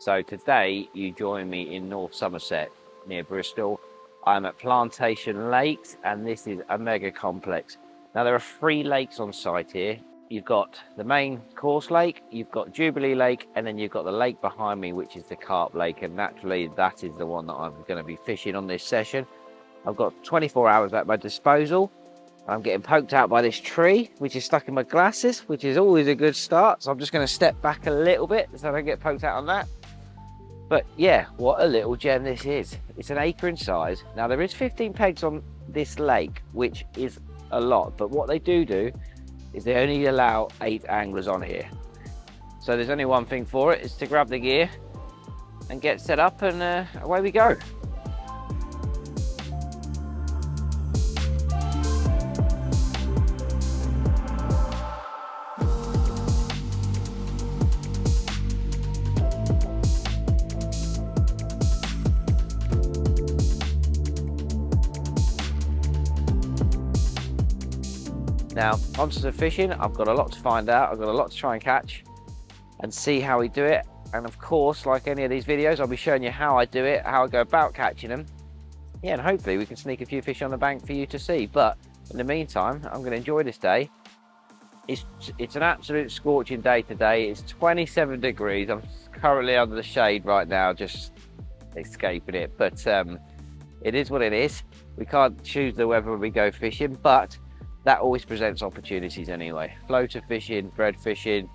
So today you join me in North Somerset near Bristol. I'm at Plantation Lakes and this is a mega complex. Now there are 3 lakes on site here. You've got the main coarse lake, you've got Jubilee Lake, and then you've got the lake behind me, which is the Carp Lake, and naturally that is the one that I'm going to be fishing on this session. I've got 24 hours at my disposal. I'm getting poked out by this tree, which is stuck in my glasses, which is always a good start. So I'm just going to step back a little bit so I don't get poked out on that. But yeah, what a little gem this is. It's an acre in size. Now there is 15 pegs on this lake, which is a lot, but what they do is they only allow 8 anglers on here. So there's only one thing for it, is to grab the gear and get set up, and away we go. Now, onto the fishing. I've got a lot to find out. I've got a lot to try and catch and see how we do it. And of course, like any of these videos, I'll be showing you how I do it, how I go about catching them. Yeah, and hopefully we can sneak a few fish on the bank for you to see. But in the meantime, I'm going to enjoy this day. It's an absolute scorching day today. It's 27 degrees. I'm currently under the shade right now, just escaping it. But it is what it is. We can't choose the weather when we go fishing, but that always presents opportunities anyway. Floater fishing, thread fishing,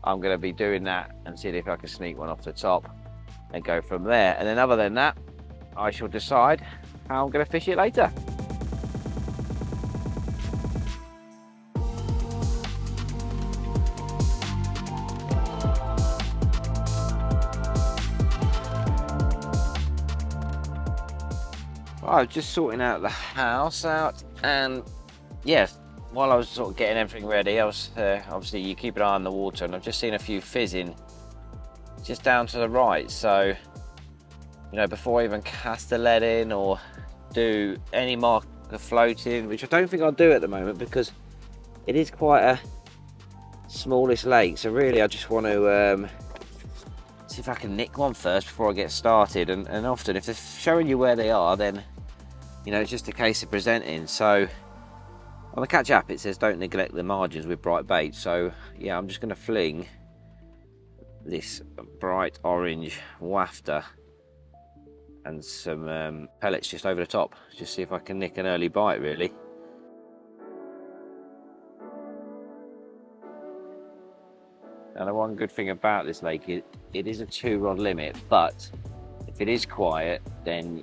I'm going to be doing that and seeing if I can sneak one off the top and go from there. And then other than that, I shall decide how I'm going to fish it later. I was just sorting out the house and yes, while I was sort of getting everything ready, I was obviously you keep an eye on the water, and I've just seen a few fizzing just down to the right. So, you know, before I even cast the lead in or do any mark of floating, which I don't think I'll do at the moment because it is quite a smallish lake. So really, I just want to see if I can nick one first before I get started. And often, if they're showing you where they are, then you know it's just a case of presenting. So on the catch app it says don't neglect the margins with bright bait, so yeah, I'm just going to fling this bright orange wafter and some pellets just over the top, just see if I can nick an early bite really. Now the one good thing about this lake is it is a 2-rod limit, but if it is quiet then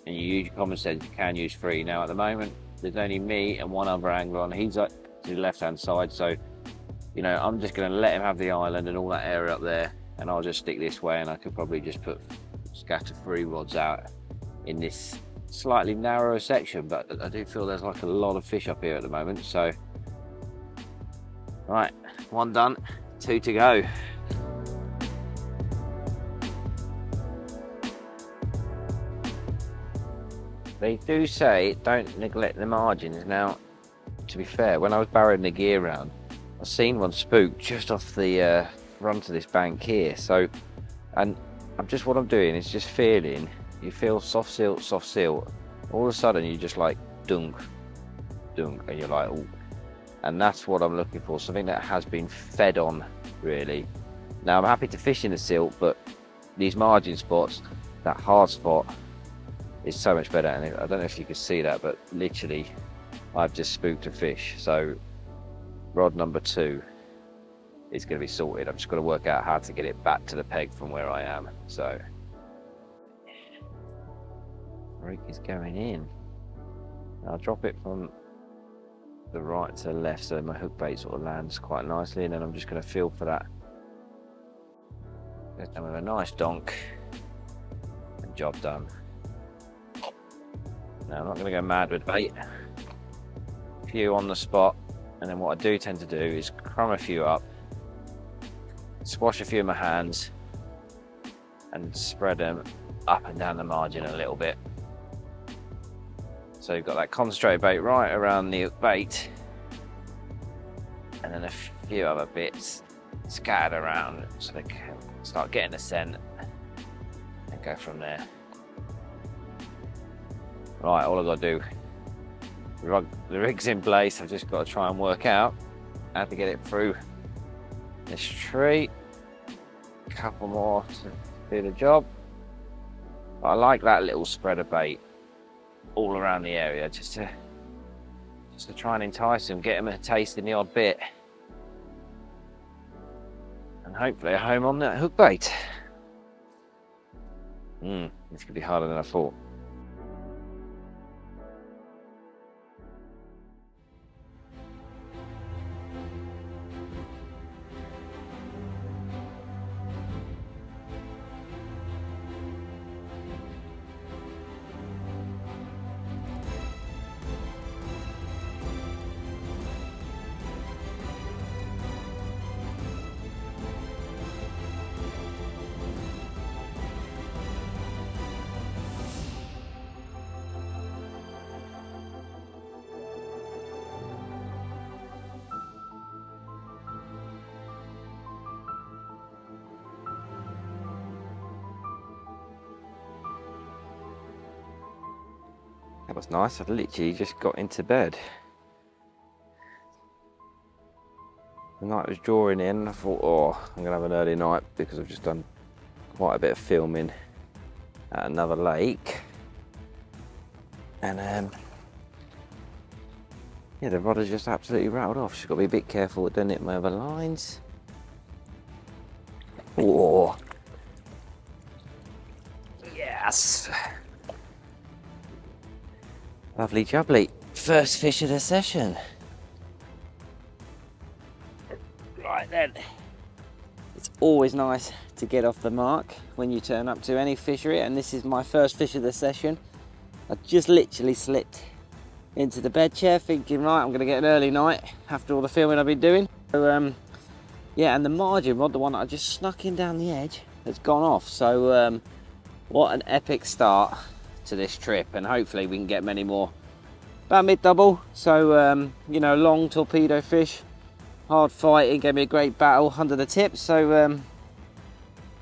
and you use your common sense, you can use 3. Now at the moment there's only me and one other angler on. He's up to the left hand side, so you know I'm just going to let him have the island and all that area up there, and I'll just stick this way, and I could probably just scatter 3 rods out in this slightly narrower section. But I do feel there's like a lot of fish up here at the moment. So right, 1 done, 2 to go. They do say don't neglect the margins. Now, to be fair, when I was barrowing the gear around, I seen one spook just off the front of this bank here. So, and what I'm doing is just feeling, you feel soft silt. All of a sudden, you just like dunk, and you're like, oh. And that's what I'm looking for, something that has been fed on, really. Now, I'm happy to fish in the silt, but these margin spots, that hard spot, is so much better. And I don't know if you can see that, but literally I've just spooked a fish. So rod number 2 is going to be sorted. I've just got to work out how to get it back to the peg from where I am. So rig is going in. I'll drop it from the right to the left so my hook bait sort of lands quite nicely, and then I'm just going to feel for that. Get done with a nice donk and job done. Now I'm not going to go mad with bait. A few on the spot, and then what I do tend to do is crumb a few up, squash a few in my hands, and spread them up and down the margin a little bit. So you've got that concentrated bait right around the bait, and then a few other bits scattered around so they can start getting a scent and go from there. Right, all I've got to do, the rig's in place. I've just got to try and work out how to get it through this tree. A couple more to do the job. But I like that little spread of bait all around the area, just to try and entice them, get them a taste in the odd bit, and hopefully a home on that hook bait. This could be harder than I thought. That was nice. I've literally just got into bed. The night was drawing in and I thought, oh, I'm gonna have an early night because I've just done quite a bit of filming at another lake. And yeah, the rod has just absolutely rattled off. Just got to be a bit careful with doing it in my other lines. Oh, yes. Lovely jubbly. First fish of the session. Right then. It's always nice to get off the mark when you turn up to any fishery, and this is my first fish of the session. I just literally slipped into the bed chair thinking, right, I'm going to get an early night after all the filming I've been doing. So, yeah, and the margin rod, the one that I just snuck in down the edge, has gone off. So what an epic start to this trip, and hopefully we can get many more. About mid-double, so you know, long torpedo fish, hard fighting, gave me a great battle under the tip. So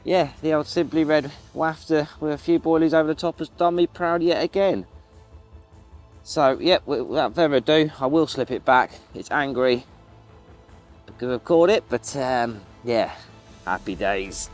yeah, the old Simply Red wafter with a few boilies over the top has done me proud yet again. So yeah, without further ado, I will slip it back. It's angry because I've caught it, but yeah, happy days.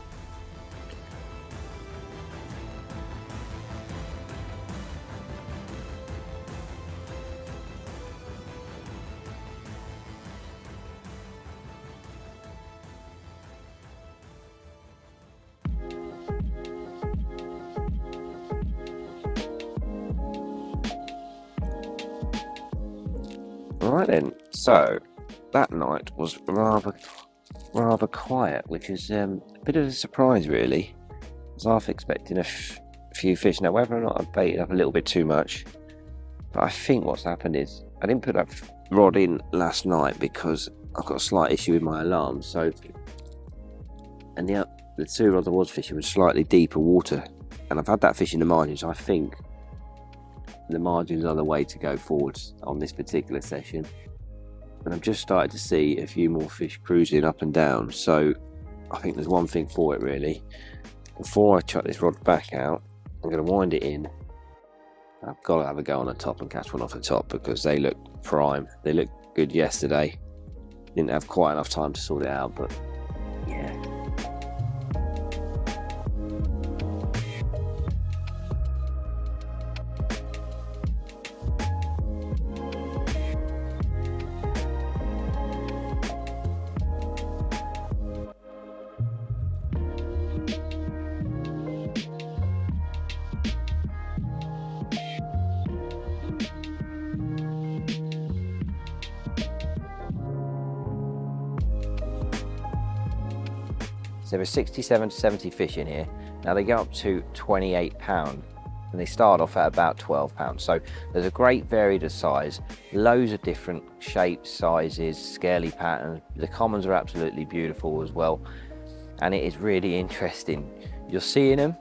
Right then, so that night was rather quiet, which is a bit of a surprise really. I was half expecting a few fish. Now, whether or not I've baited up a little bit too much, but I think what's happened is I didn't put that rod in last night because I've got a slight issue with my alarm. So, and the two rods I was fishing was slightly deeper water, and I've had that fish in the margins. So I think the margins are the way to go forwards on this particular session, and I've just started to see a few more fish cruising up and down. So I think there's one thing for it really. Before I chuck this rod back out, I'm going to wind it in. I've got to have a go on the top and catch one off the top because they look prime. They looked good yesterday. Didn't have quite enough time to sort it out, but yeah. So there are 67 to 70 fish in here. Now they go up to £28 and they start off at about £12. So there's a great varied of size, loads of different shapes, sizes, scaly patterns. The commons are absolutely beautiful as well. And it is really interesting. You're seeing them,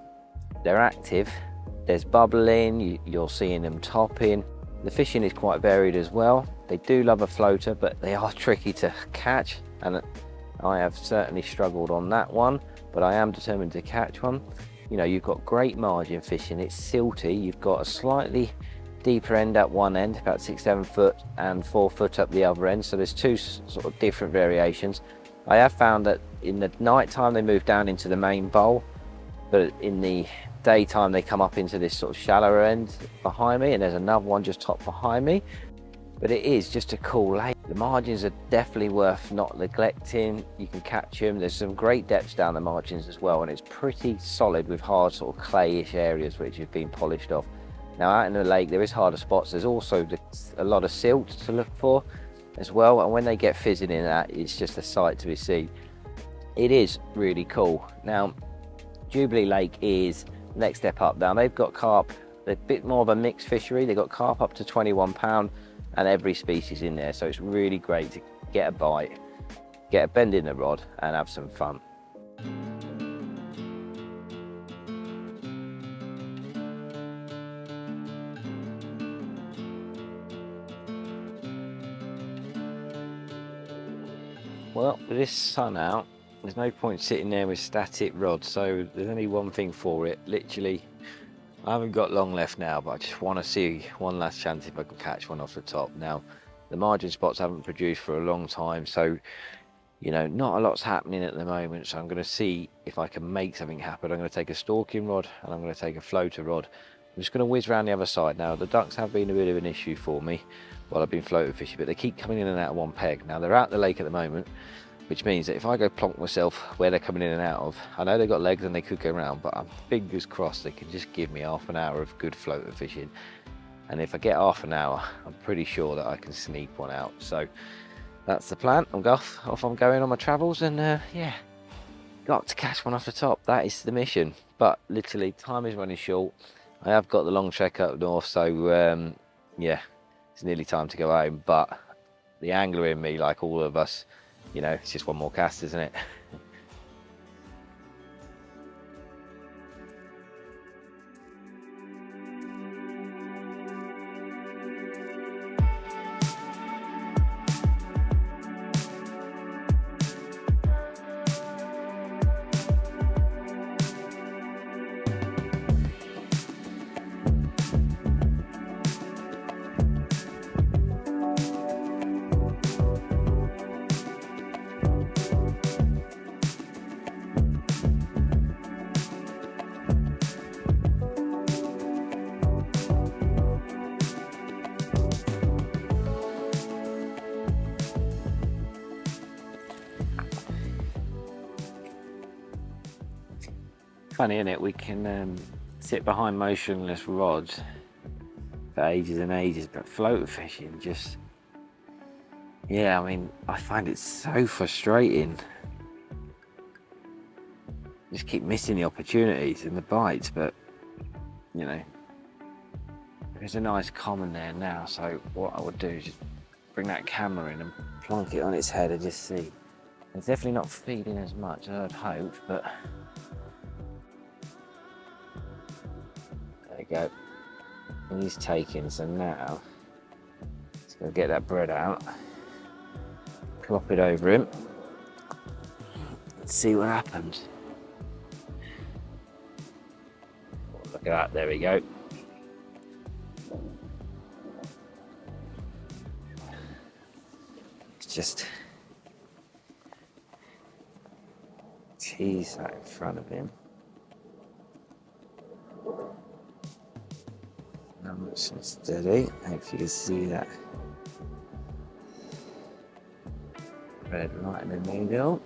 they're active, there's bubbling, you're seeing them topping. The fishing is quite varied as well. They do love a floater, but they are tricky to catch, and I have certainly struggled on that one. but I am determined to catch one. You know, you've got great margin fishing, it's silty, you've got a slightly deeper end at one end, about 6-7 foot, and 4 foot up the other end, so there's two sort of different variations. I have found that in the night time they move down into the main bowl, but in the daytime they come up into this sort of shallower end behind me, and there's another one just top behind me. But it is just a cool lake. The margins are definitely worth not neglecting. You can catch them. There's some great depths down the margins as well, and it's pretty solid with hard sort of clayish areas which have been polished off. Now out in the lake there is harder spots. There's also a lot of silt to look for as well, and when they get fizzing in that, it's just a sight to be seen. It is really cool. Now Jubilee Lake is the next step up. Now they've got carp, they're a bit more of a mixed fishery. They've got carp up to 21 pound and every species in there, so it's really great to get a bite, get a bend in the rod and have some fun. Well, with this sun out, there's no point sitting there with static rods, so there's only one thing for it. Literally, I haven't got long left now, but I just want to see one last chance if I can catch one off the top. Now, the margin spots haven't produced for a long time, so, you know, not a lot's happening at the moment, so I'm going to see if I can make something happen. I'm going to take a stalking rod and I'm going to take a floater rod. I'm just going to whiz around the other side. Now, the ducks have been a bit of an issue for me while I've been floater fishing, but they keep coming in and out of one peg. Now, they're out the lake at the moment, which means that if I go plonk myself where they're coming in and out of, I know they've got legs and they could go around, but I'm fingers crossed they can just give me half an hour of good floater fishing. And if I get half an hour, I'm pretty sure that I can sneak one out. So that's the plan. Off I'm going on my travels, and yeah, got to catch one off the top. That is the mission. But literally, time is running short. I have got the long trek up north, so yeah, it's nearly time to go home. But the angler in me, like all of us, you know, it's just one more cast, isn't it? Funny, isn't it? We can sit behind motionless rods for ages and ages, but floater fishing just, yeah, I mean, I find it so frustrating. Just keep missing the opportunities and the bites, but you know, there's a nice common there now, so what I would do is just bring that camera in and plonk it on its head and just see. It's definitely not feeding as much as I'd hoped, but there you go. He's taking, so now let's go get that bread out, plop it over him, and see what happens. Look at that, there we go. It's just tease that in front of him. Nice and steady. Hope you can see that bread right in the middle.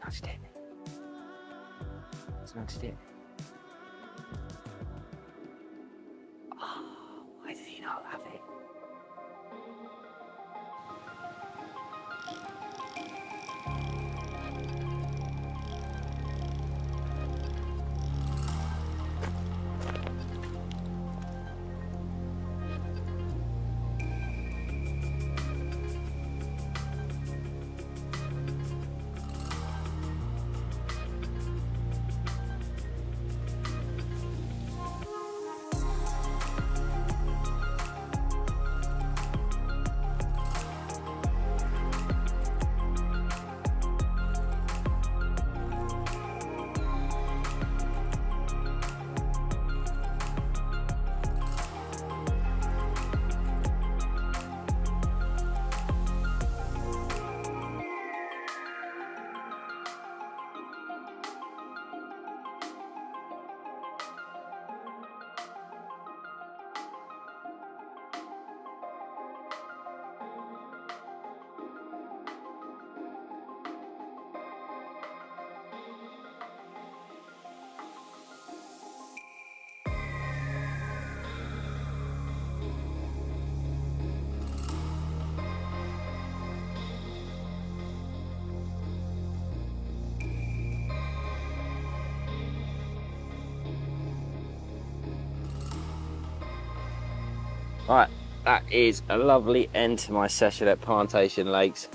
Nudged it. It's nudged it. Oh, why did he not have it? Right, that is a lovely end to my session at Plantation Lakes.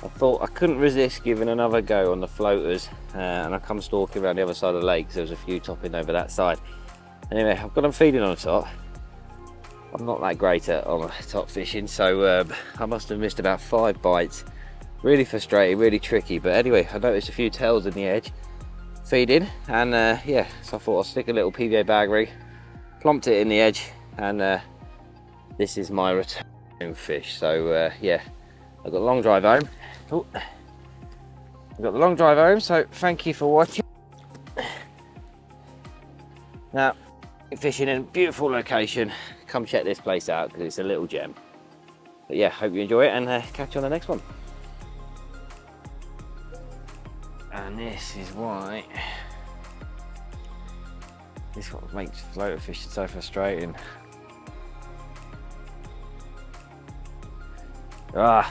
I thought I couldn't resist giving another go on the floaters, and I come stalking around the other side of the lake. There was a few topping over that side. Anyway, I've got them feeding on the top. I'm not that great at on top fishing, so I must have missed about 5 bites. Really frustrating, really tricky, but anyway, I noticed a few tails in the edge feeding, and yeah, so I thought I'll stick a little PVA bag rig, plomped it in the edge, and this is my return fish. So yeah, I've got a long drive home. Oh, I've got the long drive home, so thank you for watching. Now, fishing in a beautiful location, come check this place out because it's a little gem. But yeah, hope you enjoy it, and catch you on the next one. And this is why this what makes floater fishing so frustrating. I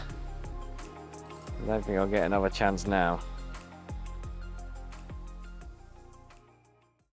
don't think I'll get another chance now.